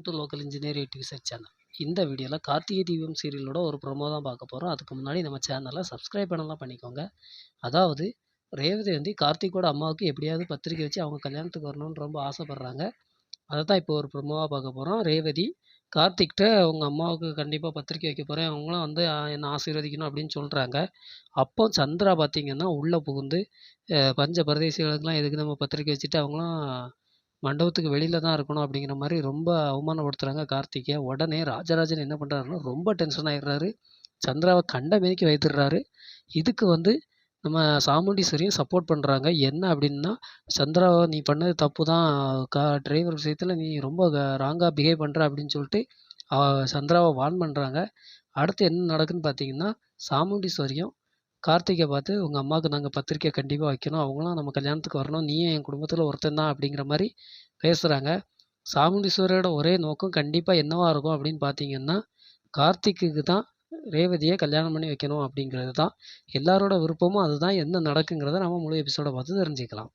To local engineer YouTube channel. இந்த வீடியோவில் கார்த்திகை தீபம் சீரியலோட ஒரு ப்ரோமோ தான் பார்க்க போகிறோம். அதுக்கு முன்னாடி நம்ம சேனலை சப்ஸ்கிரைப் பண்ணலாம் பண்ணிக்கோங்க. அதாவது ரேவதி வந்து கார்த்திகோட அம்மாவுக்கு எப்படியாவது பத்திரிக்கை வச்சு அவங்க கல்யாணத்துக்கு வரணும்னு ரொம்ப ஆசைப்பட்றாங்க. அதை தான் இப்போ ஒரு ப்ரோமோவாக பார்க்க போகிறோம். ரேவதி கார்த்திக்கிட்ட உங்கள் அம்மாவுக்கு கண்டிப்பாக பத்திரிக்கை வைக்க போகிறேன், அவங்களும் வந்து என்னை ஆசீர்வதிக்கணும் அப்படின்னு சொல்கிறாங்க. அப்போ சந்திரா பார்த்தீங்கன்னா உள்ளே புகுந்து பஞ்ச பரதேசிகளுக்கெல்லாம் எதுக்கு நம்ம பத்திரிக்கை வச்சுட்டு அவங்களும் மண்டபத்துக்கு வெளியில தான் இருக்கணும் அப்படிங்கிற மாதிரி ரொம்ப அவமானப்படுத்துகிறாங்க கார்த்திகை. உடனே ராஜராஜன் என்ன பண்ணுறாருன்னா ரொம்ப டென்ஷன் ஆகிடுறாரு. சந்திராவை கண்ட மேனிக்கு வைத்துடுறாரு. இதுக்கு வந்து நம்ம சாமுண்டீஸ்வரியும் சப்போர்ட் பண்ணுறாங்க. என்ன அப்படின்னா, சந்திராவை நீ பண்ணது தப்பு தான், டிரைவர் விஷயத்தில் நீ ரொம்ப ராங்காக பிஹேவ் பண்ணுற அப்படின்னு சொல்லிட்டு சந்திராவை வார்ன் பண்ணுறாங்க. அடுத்து என்ன நடக்குதுன்னு பார்த்தீங்கன்னா, சாமுண்டீஸ்வரியும் கார்த்திகை பார்த்து உங்கள் அம்மாவுக்கு நாங்கள் பத்திரிக்கை கண்டிப்பாக வைக்கணும், அவங்களும் நம்ம கல்யாணத்துக்கு வரணும், நீயும் என் குடும்பத்தில் ஒருத்தன் தான் அப்படிங்கிற மாதிரி பேசுகிறாங்க. சாமுண்டீஸ்வரியோட ஒரே நோக்கம் கண்டிப்பாக என்னவா இருக்கும் அப்படின்னு பார்த்தீங்கன்னா, கார்த்திக்கு தான் ரேவதியை கல்யாணம் பண்ணி வைக்கணும் அப்படிங்கிறது தான் எல்லாரோட விருப்பமும். அதுதான் என்ன நடக்குங்கிறத நம்ம முழு எபிசோடை பார்த்து தெரிஞ்சுக்கலாம்.